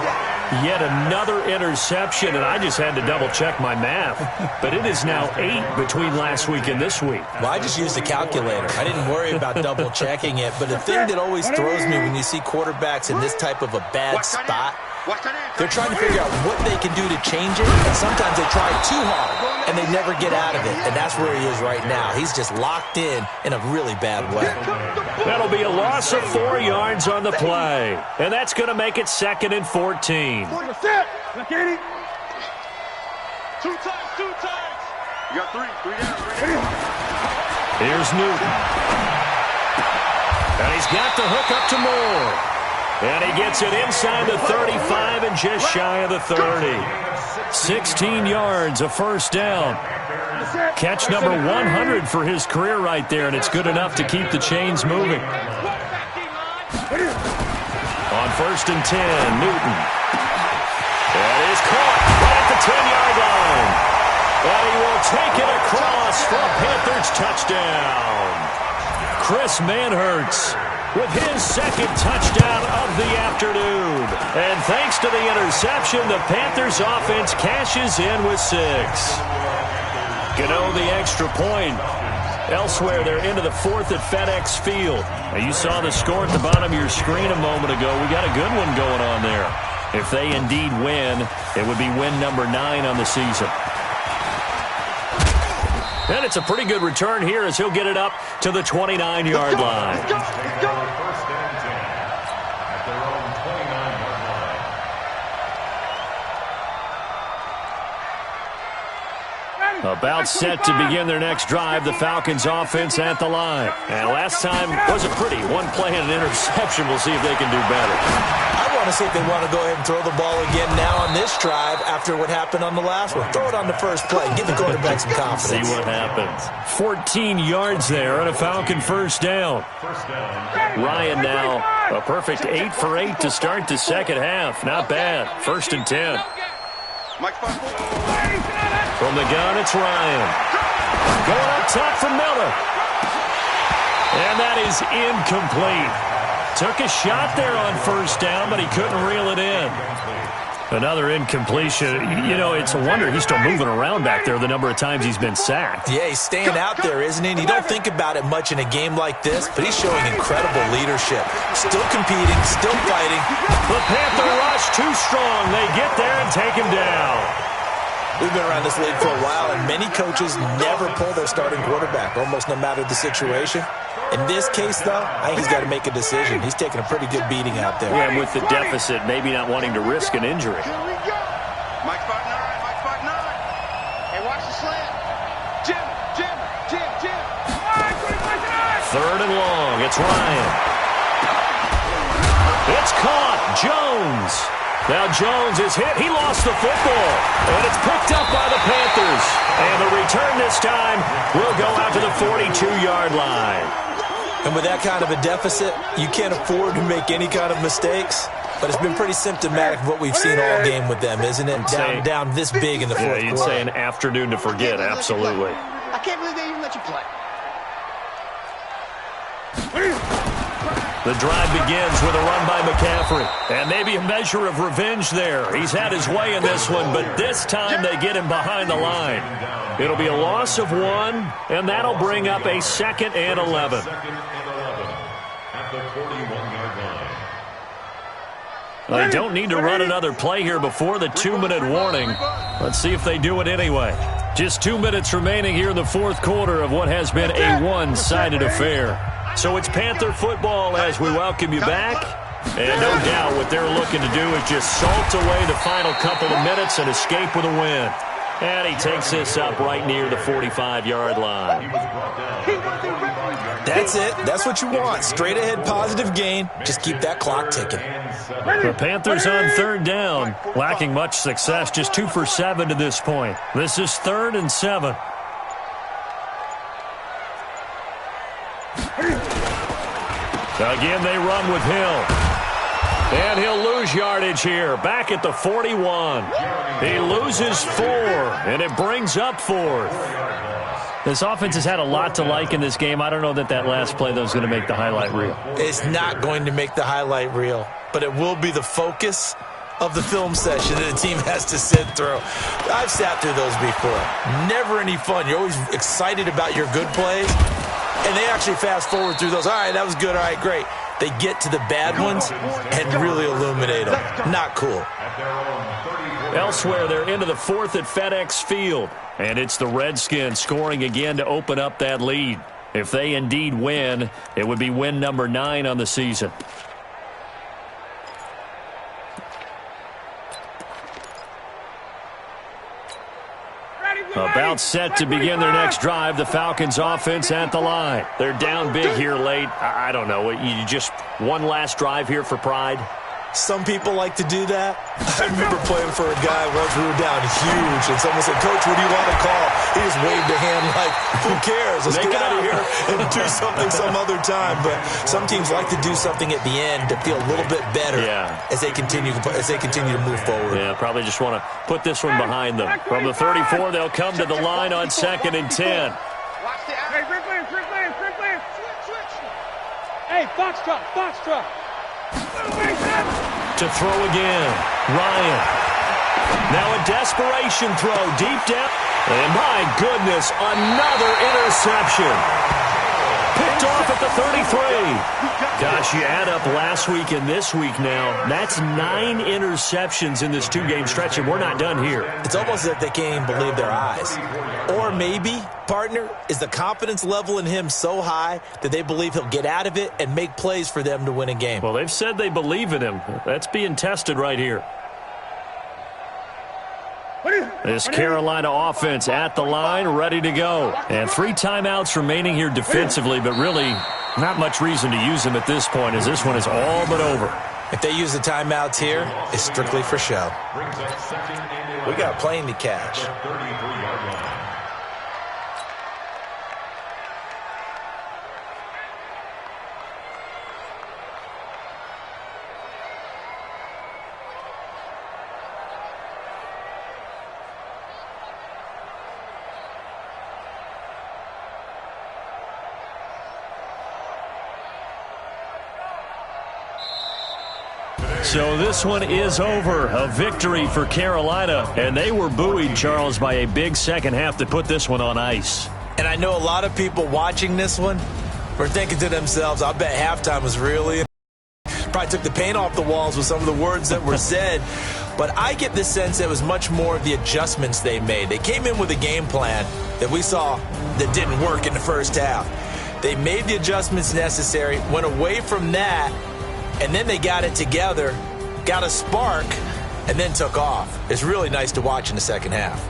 Yet another interception, and I just had to double-check my math. But it is now 8 between last week and this week. Well, I just used a calculator. I didn't worry about double-checking it. But the thing that always throws me when you see quarterbacks in this type of a bad spot, they're trying to figure out what they can do to change it, and sometimes they try too hard, and they never get out of it. And that's where he is right now. He's just locked in a really bad way. That'll be a loss of 4 yards on the play. And that's going to make it 2nd and 14. Two times. You got 3 down. Here's Newton. And he's got the hook up to Moore. And he gets it inside the 35 and just shy of the 30. 16 yards, a first down. Catch number 100 for his career right there, and it's good enough to keep the chains moving. On 1st and 10, Newton. That is caught right at the 10-yard line. And he will take it across for a Panthers touchdown. Chris Manhertz with his second touchdown of the afternoon. And thanks to the interception, the Panthers offense cashes in with 6. Gano the extra point. Elsewhere, they're into the 4th at FedEx Field. Now, you saw the score at the bottom of your screen a moment ago. We got a good one going on there. If they indeed win, it would be win number 9 on the season. And it's a pretty good return here as he'll get it up to the 29-yard line. First and 10 at their own 29-yard line. About set to begin their next drive, the Falcons offense at the line. And last time wasn't pretty. One play and an interception. We'll see if they can do better. I want to see if they want to go ahead and throw the ball again now on this drive after what happened on the last one. Throw it on the first play. Give the quarterback some confidence. See what happens. 14 yards there and a Falcon first down. Ryan now a perfect 8 for 8 to start the second half. Not bad. 1st and 10. From the gun, it's Ryan. Going up top for Miller. And that is incomplete. Took a shot there on first down, but he couldn't reel it in. Another incompletion. You know, it's a wonder he's still moving around back there the number of times he's been sacked. Yeah, he's staying out there, isn't he? And you don't think about it much in a game like this, but he's showing incredible leadership. Still competing, still fighting. The Panther rush too strong. They get there and take him down. We've been around this league for a while, and many coaches never pull their starting quarterback, almost no matter the situation. In this case, though, I think he's got to make a decision. He's taking a pretty good beating out there. Yeah, and with the deficit, maybe not wanting to risk an injury. Mike spot 9, Mike spot 9. Hey, watch the slant. Jim. 3rd and long, it's Ryan. It's caught, Jones. Now Jones is hit. He lost the football. And it's picked up by the Panthers. And the return this time will go out to the 42-yard line. And with that kind of a deficit, you can't afford to make any kind of mistakes. But it's been pretty symptomatic of what we've seen all game with them, isn't it? Down this big in the fourth quarter. Yeah, you'd say an afternoon to forget, absolutely. I can't believe they even let you play. The drive begins with a run by McCaffrey. And maybe a measure of revenge there. He's had his way in this one, but this time they get him behind the line. It'll be a loss of 1, and that'll bring up a 2nd and 11. At the 41-yard line. They don't need to run another play here before the 2-minute warning. Let's see if they do it anyway. Just 2 minutes remaining here in the fourth quarter of what has been a one-sided affair. So it's Panther football as we welcome you back. And no doubt what they're looking to do is just salt away the final couple of minutes and escape with a win. And he takes this up right near the 45-yard line. That's it. That's what you want. Straight ahead positive gain. Just keep that clock ticking. The Panthers on 3rd down, lacking much success, just 2 for 7 to this point. This is 3rd and 7. Again, they run with Hill. And he'll lose yardage here. Back at the 41. He loses 4, and it brings up 4th. This offense has had a lot to like in this game. I don't know that last play, though, is going to make the highlight reel. It's not going to make the highlight reel, but it will be the focus of the film session that the team has to sit through. I've sat through those before. Never any fun. You're always excited about your good plays, and they actually fast forward through those. All right, that was good. All right, great. They get to the bad ones and really illuminate them. Not cool. Elsewhere, they're into the 4th at FedEx Field. And it's the Redskins scoring again to open up that lead. If they indeed win, it would be win number 9 on the season. About timeout set to begin their next drive. The Falcons offense at the line. They're down big here late. I don't know. You just one last drive here for pride? Some people like to do that. I remember playing for a guy once we were down huge, and someone said, "Coach, what do you want to call?" He just waved a hand like, who cares? Let's get out of here and do something some other time. But some teams like to do something at the end to feel a little bit better as they continue to move forward. Yeah, probably just want to put this one behind them. From the 34, they'll come to the line on 2nd and 10. Hey, Rick Lance. Hey, Foxtrot. To throw again, Ryan. Now a desperation throw deep down. And my goodness, another interception. Picked off at the 33. Gosh, you add up last week and this week now. That's 9 interceptions in this 2-game stretch, and we're not done here. It's almost as if they can't even believe their eyes. Or maybe, partner, is the confidence level in him so high that they believe he'll get out of it and make plays for them to win a game. Well, they've said they believe in him. That's being tested right here. This Carolina offense at the line, ready to go. And 3 timeouts remaining here defensively, but really not much reason to use them at this point, as this one is all but over. If they use the timeouts here, it's strictly for show. We got a plane to catch. So this one is over. A victory for Carolina. And they were buoyed, Charles, by a big second half to put this one on ice. And I know a lot of people watching this one were thinking to themselves, I bet halftime was really... Probably took the paint off the walls with some of the words that were said. But I get the sense that it was much more of the adjustments they made. They came in with a game plan that we saw that didn't work in the first half. They made the adjustments necessary, went away from that, and then they got it together, got a spark, and then took off. It's really nice to watch in the second half.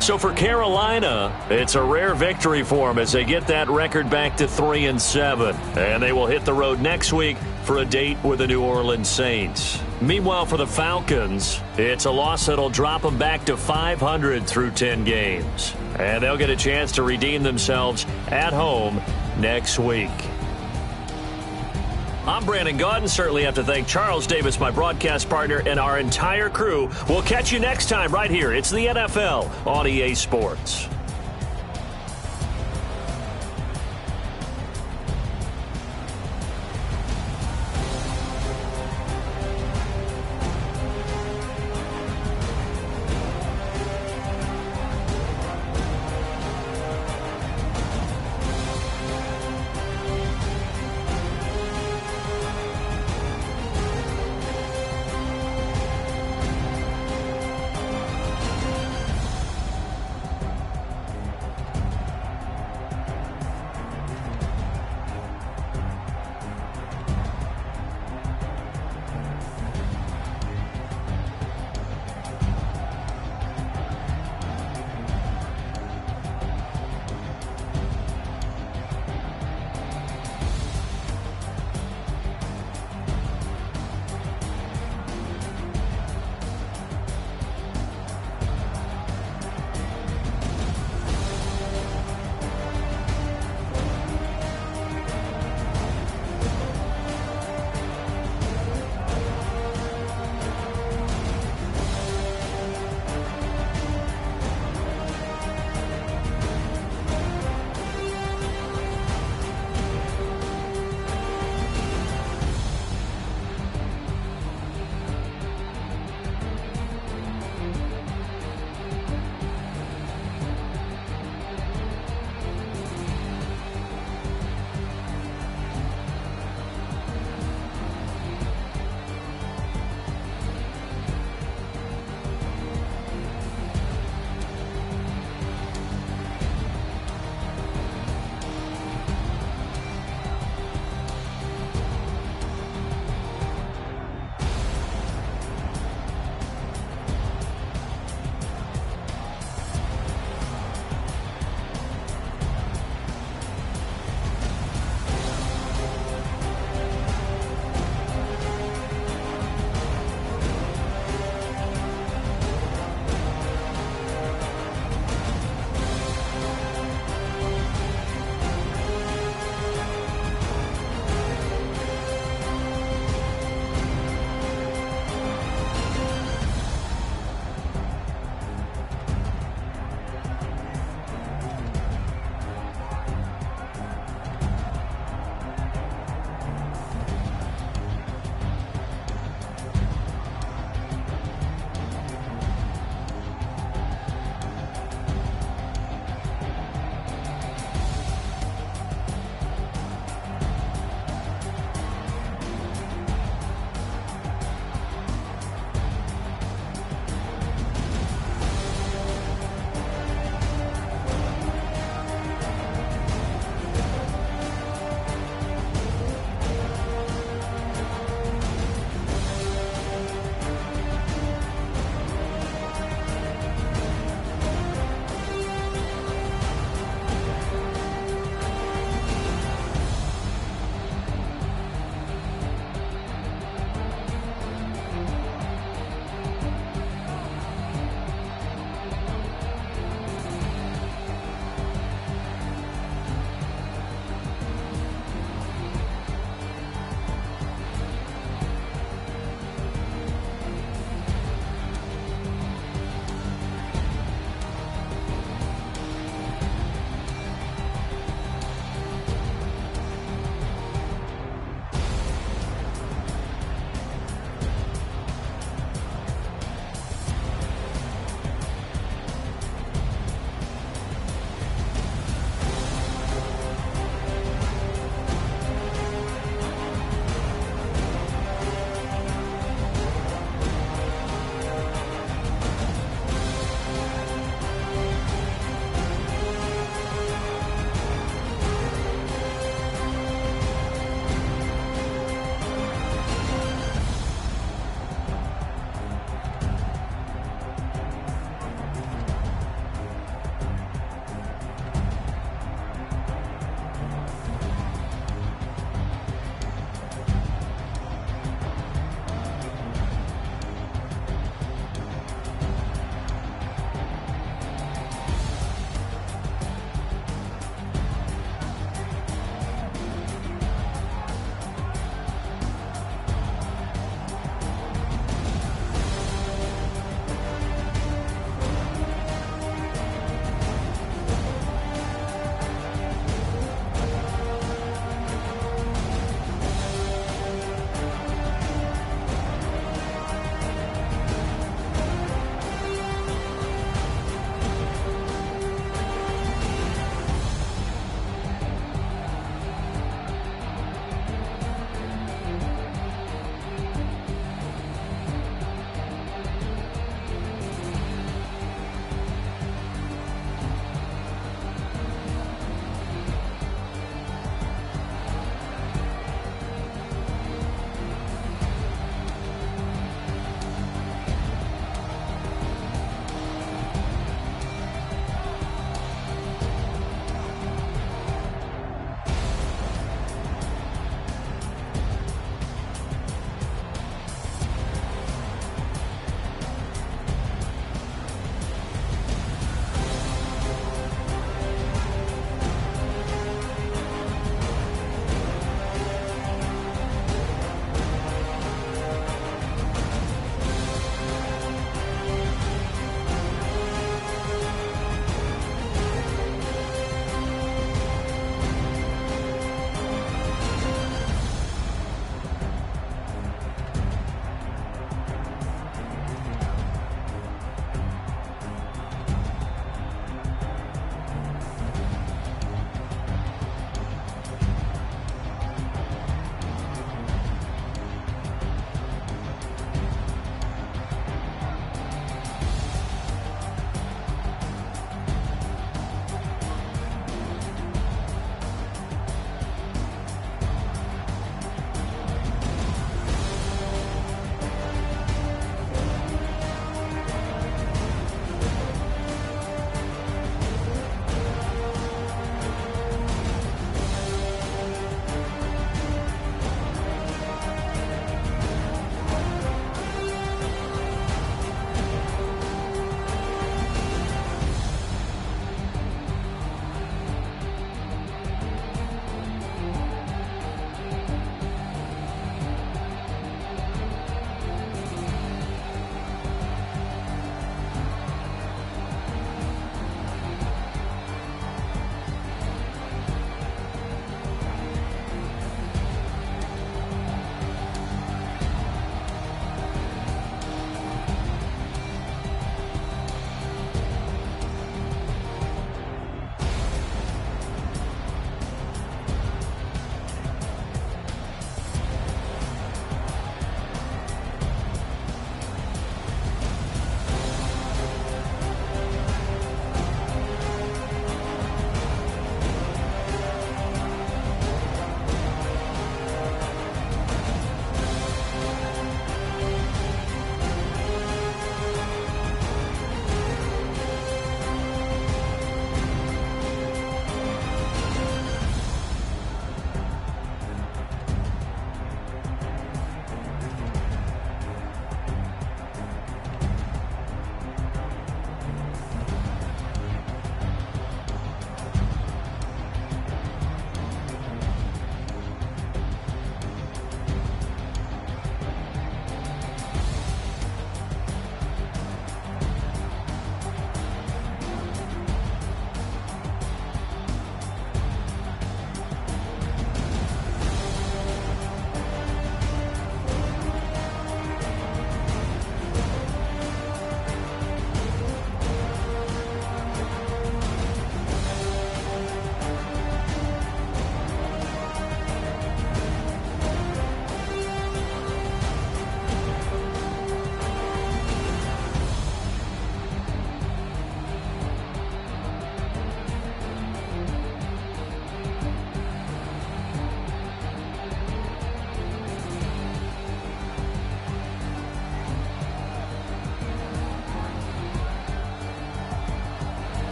So for Carolina, it's a rare victory for them as they get that record back to 3-7. And they will hit the road next week for a date with the New Orleans Saints. Meanwhile, for the Falcons, it's a loss that'll drop them back to 500 through 10 games. And they'll get a chance to redeem themselves at home next week. I'm Brandon Gaudin. Certainly have to thank Charles Davis, my broadcast partner, and our entire crew. We'll catch you next time right here. It's the NFL on EA Sports.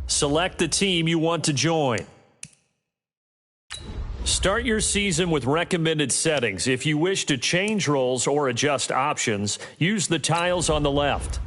Select the team you want to join. Start your season with recommended settings. If you wish to change roles or adjust options, use the tiles on the left.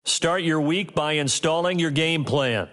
Start your week by installing your game plan.